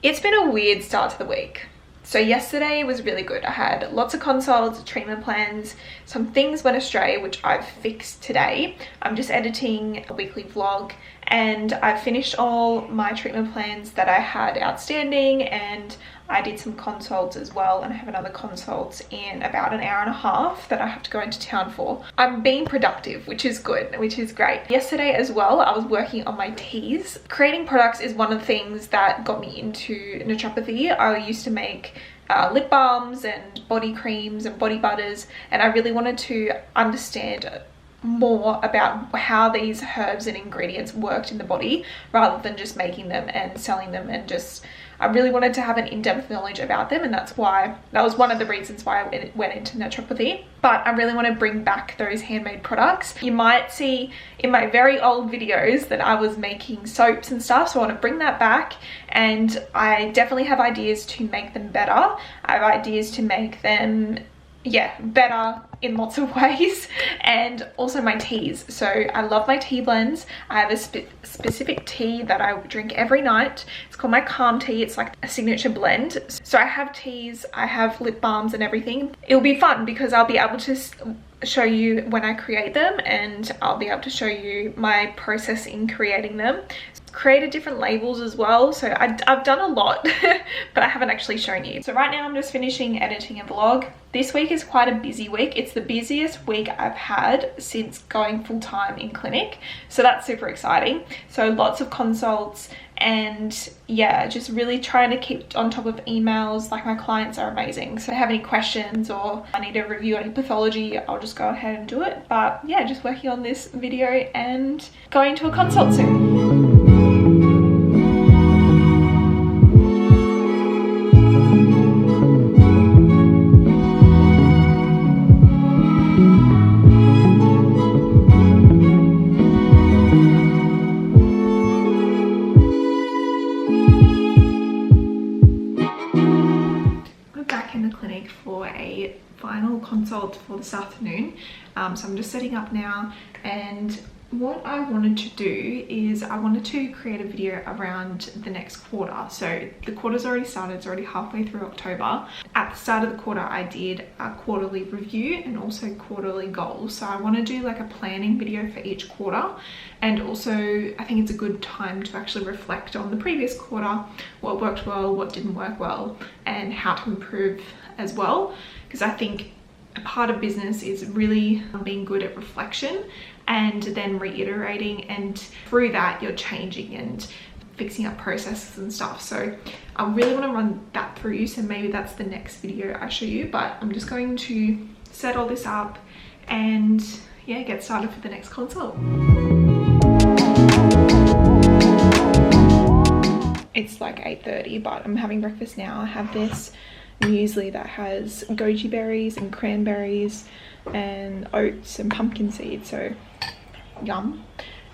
It's been a weird start to the week. So yesterday was really good. I had lots of consults, treatment plans, some things went astray, which I've fixed today. I'm just editing a weekly vlog and I've finished all my treatment plans that I had outstanding, and I did some consults as well, and I have another consult in about an hour and a half that I have to go into town for. I'm being productive, which is good, which is great. Yesterday as well, I was working on my teas. Creating products is one of the things that got me into naturopathy. I used to make lip balms and body creams and body butters, and I really wanted to understand more about how these herbs and ingredients worked in the body rather than just making them and selling them, and just I really wanted to have an in-depth knowledge about them, and that was one of the reasons why I went into naturopathy. But I really want to bring back those handmade products. You might see in my very old videos that I was making soaps and stuff, so I want to bring that back, and I definitely have ideas to make them better. I have ideas to make them better in lots of ways, and also my teas. So I love my tea blends. I have a specific tea that I drink every night. It's called my calm tea. It's like a signature blend. So I have teas, I have lip balms and everything. It'll be fun because I'll be able to show you when I create them, and I'll be able to show you my process in creating them. Created different labels as well, so I've done a lot but I haven't actually shown you. So right now I'm just finishing editing a vlog. This week is quite a busy week. It's the busiest week I've had since going full-time in clinic, so that's super exciting. So lots of consults, and yeah, just really trying to keep on top of emails. Like, my clients are amazing, so if I have any questions or I need to review any pathology, I'll just go ahead and do it. But yeah, just working on this video and going to a consult soon. For a final consult for this afternoon, so I'm just setting up now, and what I wanted to do is I wanted to create a video around the next quarter. So the quarter's already started, it's already halfway through October. At the start of the quarter I did a quarterly review and also quarterly goals, so I want to do like a planning video for each quarter, and also I think it's a good time to actually reflect on the previous quarter, what worked well, what didn't work well, and how to improve as well, because I think a part of business is really being good at reflection and then reiterating, and through that you're changing and fixing up processes and stuff. So I really want to run that through you, so maybe that's the next video I show you. But I'm just going to set all this up and yeah, get started for the next consult. It's like 8:30, but I'm having breakfast now. I have this muesli that has goji berries and cranberries and oats and pumpkin seeds, so yum.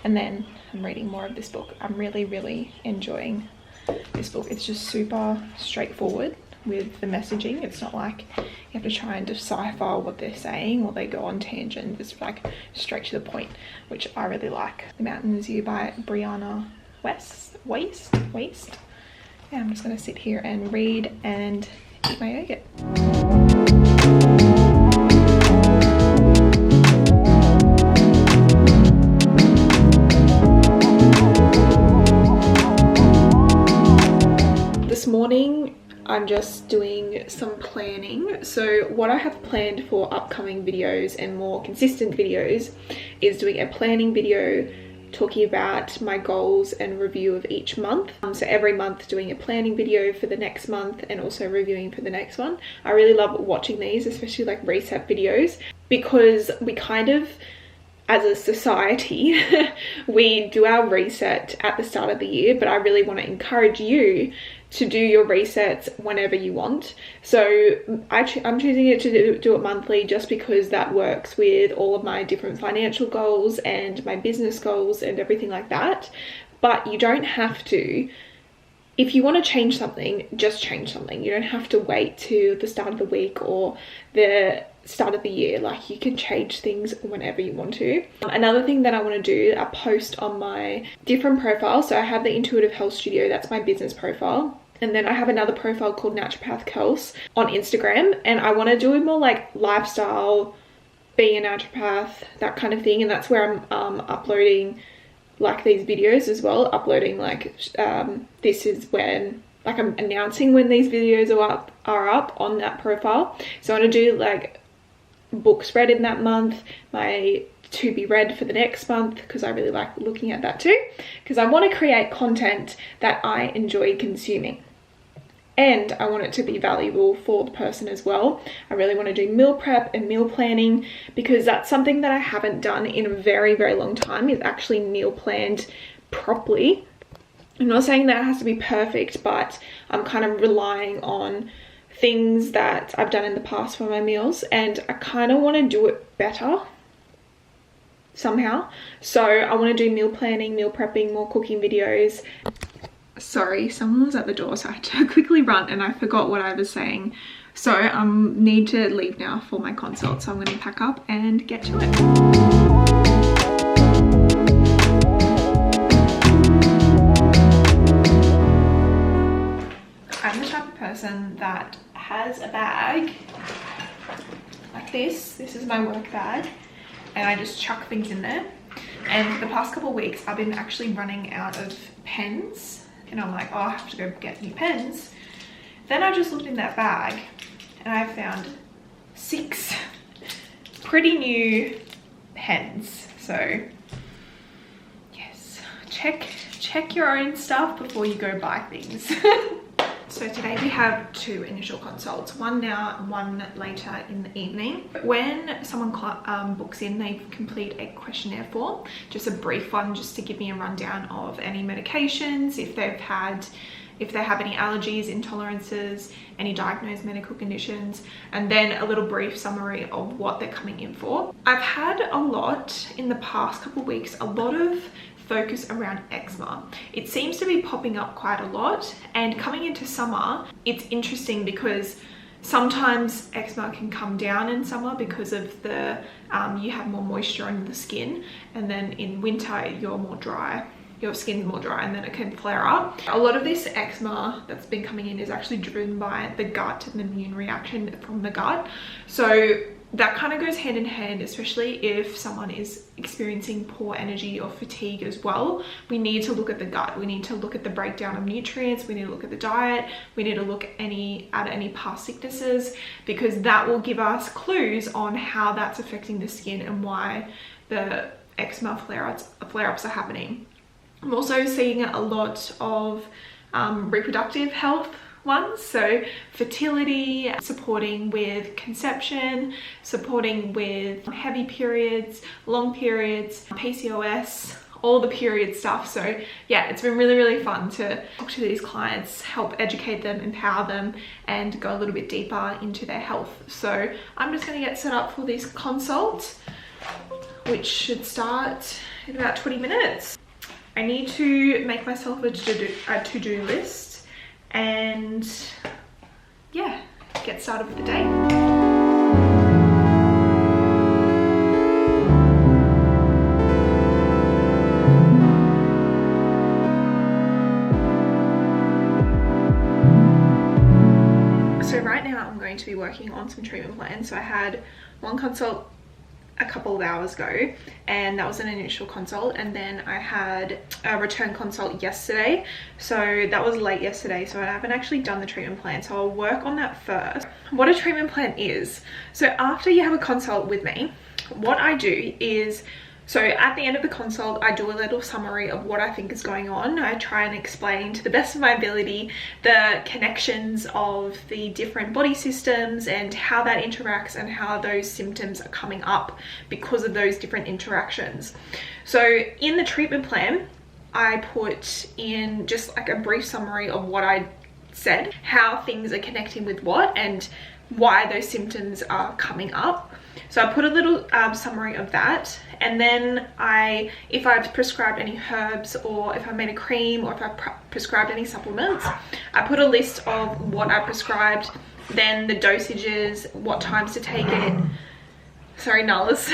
And then I'm reading more of this book. I'm really enjoying this book. It's just super straightforward with the messaging. It's not like you have to try and decipher what they're saying or they go on tangents. It's like straight to the point, which I really like. The Mountain Is You by Brianna Waste. Yeah, I'm just gonna sit here and read and eat my yogurt. This morning I'm just doing some planning. So what I have planned for upcoming videos and more consistent videos is doing a planning video talking about my goals and review of each month. So every month doing a planning video for the next month and also reviewing for the next one. I really love watching these, especially like reset videos, because we kind of, as a society, we do our reset at the start of the year, but I really want to encourage you to do your resets whenever you want. So I'm choosing it to do it monthly just because that works with all of my different financial goals and my business goals and everything like that. But you don't have to. If you want to change something, just change something. You don't have to wait to the start of the week or the start of the year. Like, you can change things whenever you want to. Another thing that I want to do, a post on my different profiles. So I have the Intuitive Health Studio, that's my business profile. And then I have another profile called Naturopath Kels on Instagram, and I want to do more like lifestyle, being a naturopath, that kind of thing. And that's where I'm uploading like these videos as well, uploading like this is when, like, I'm announcing when these videos are up on that profile. So I want to do like books read in that month, my to be read for the next month, because I really like looking at that too, because I want to create content that I enjoy consuming. And I want it to be valuable for the person as well. I really want to do meal prep and meal planning, because that's something that I haven't done in a very, very long time, is actually meal planned properly. I'm not saying that it has to be perfect, but I'm kind of relying on things that I've done in the past for my meals, and I kind of want to do it better somehow. So I want to do meal planning, meal prepping, more cooking videos. Sorry, someone was at the door, so I had to quickly run and I forgot what I was saying. So I need to leave now for my consult, so I'm going to pack up and get to it. I'm the type of person that has a bag like this. This is my work bag, and I just chuck things in there. And for the past couple of weeks, I've been actually running out of pens. And I'm like, oh, I have to go get new pens. Then I just looked in that bag and I found 6 pretty new pens. So yes, check your own stuff before you go buy things. So today we have 2 initial consults, one now and one later in the evening. When someone books in, they complete a questionnaire form, just a brief one, just to give me a rundown of any medications, if they have any allergies, intolerances, any diagnosed medical conditions, and then a little brief summary of what they're coming in for. I've had a lot in the past couple of weeks, a lot of focus around eczema. It seems to be popping up quite a lot, and coming into summer, it's interesting because sometimes eczema can come down in summer because of the you have more moisture under the skin, and then in winter you're more dry. Your skin's more dry, and then it can flare up. A lot of this eczema that's been coming in is actually driven by the gut and the immune reaction from the gut. So that kind of goes hand in hand, especially if someone is experiencing poor energy or fatigue as well. We need to look at the gut. We need to look at the breakdown of nutrients. We need to look at the diet. We need to look at any past sicknesses, because that will give us clues on how that's affecting the skin and why the eczema flare-ups are happening. I'm also seeing a lot of reproductive health ones, so fertility, supporting with conception, supporting with heavy periods, long periods, PCOS, all the period stuff. So yeah, it's been really, really fun to talk to these clients, help educate them, empower them, and go a little bit deeper into their health. So I'm just going to get set up for this consult, which should start in about 20 minutes. I need to make myself a to-do list and yeah, get started with the day. So right now I'm going to be working on some treatment plans. So I had one consult a couple of hours ago, and that was an initial consult, and then I had a return consult yesterday, so that was late yesterday, so I haven't actually done the treatment plan, so I'll work on that first. What a treatment plan is, so after you have a consult with me, what I do is, so at the end of the consult, I do a little summary of what I think is going on. I try and explain to the best of my ability the connections of the different body systems and how that interacts and how those symptoms are coming up because of those different interactions. So in the treatment plan, I put in just like a brief summary of what I said, how things are connecting with what, and why those symptoms are coming up. So I put a little summary of that, and then if I've prescribed any herbs, or if I made a cream, or if I prescribed any supplements, I put a list of what I prescribed, then the dosages, what times to take it. Sorry, Nala's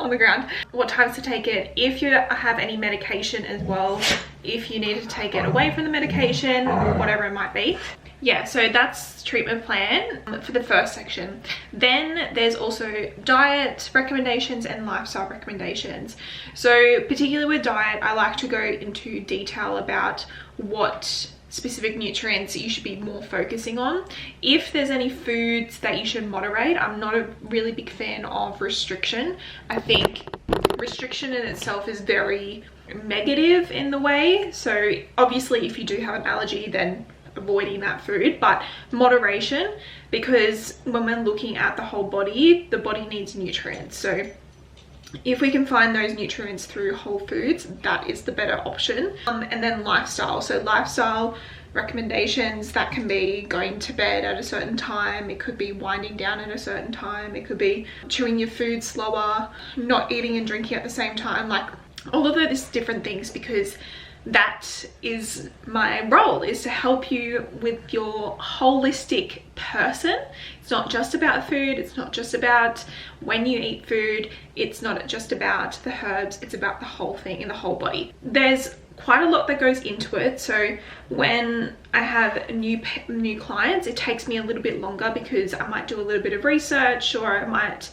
on the ground. What times to take it, if you have any medication as well, if you need to take it away from the medication or whatever it might be. Yeah, so that's treatment plan for the first section. Then there's also diet recommendations and lifestyle recommendations. So particularly with diet, I like to go into detail about what specific nutrients you should be more focusing on. If there's any foods that you should moderate, I'm not a really big fan of restriction. I think restriction in itself is very negative in the way. So obviously if you do have an allergy, then avoiding that food, but moderation, because when we're looking at the whole body, the body needs nutrients. So if we can find those nutrients through whole foods, that is the better option. And then lifestyle. So lifestyle recommendations, that can be going to bed at a certain time, it could be winding down at a certain time, it could be chewing your food slower, not eating and drinking at the same time, like all of those different things, because that is my role, is to help you with your holistic person. It's not just about food, it's not just about when you eat food, it's not just about the herbs, it's about the whole thing in the whole body. There's quite a lot that goes into it. So when I have new clients, it takes me a little bit longer because I might do a little bit of research, or I might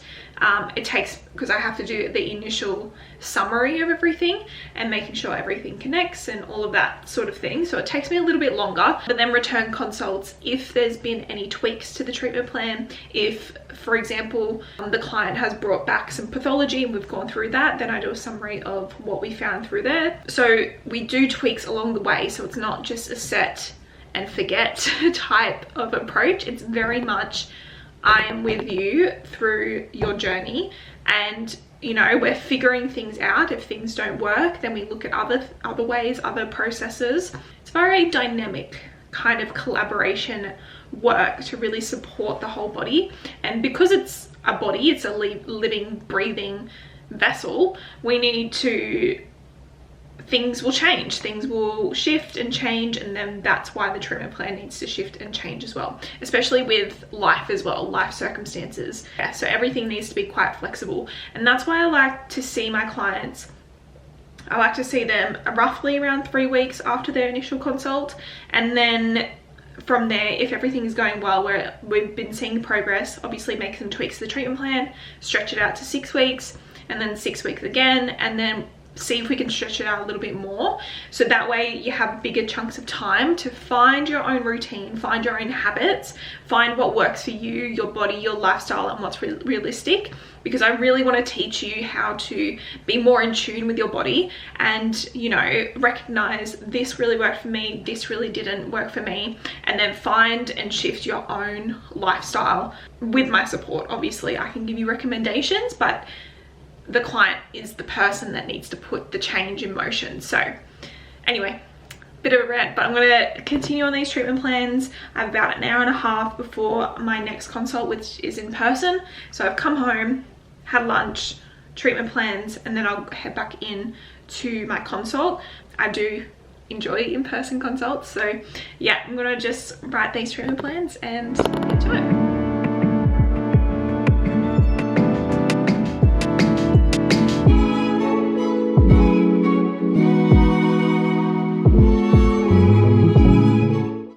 it takes, because I have to do the initial summary of everything and making sure everything connects and all of that sort of thing. So it takes me a little bit longer. But then return consults, if there's been any tweaks to the treatment plan, if for example the client has brought back some pathology and we've gone through that, then I do a summary of what we found through there. So we do tweaks along the way, so it's not just a set and forget type of approach. It's very much I am with you through your journey, and you know, we're figuring things out. If things don't work, then we look at other ways, other processes. It's very dynamic kind of collaboration work to really support the whole body. And because it's a body, it's a living, breathing vessel, we need to, things will change, things will shift and change, and then that's why the treatment plan needs to shift and change as well, especially with life as well, life circumstances. Yeah, so everything needs to be quite flexible, and that's why I like to see my clients. I like to see them roughly around 3 weeks after their initial consult, and then from there, if everything is going well, where we've been seeing progress, obviously make some tweaks to the treatment plan, stretch it out to 6 weeks, and then 6 weeks again, and then see if we can stretch it out a little bit more. So that way you have bigger chunks of time to find your own routine, find your own habits, find what works for you, your body, your lifestyle, and what's realistic. Because I really want to teach you how to be more in tune with your body and, you know, recognize this really worked for me, this really didn't work for me, and then find and shift your own lifestyle with my support. Obviously I can give you recommendations, but the client is the person that needs to put the change in motion. So anyway, bit of a rant, but I'm going to continue on these treatment plans. I have about an hour and a half before my next consult, which is in person. So I've come home, had lunch, treatment plans, and then I'll head back in to my consult. I do enjoy in-person consults. So yeah, I'm going to just write these treatment plans and get to it.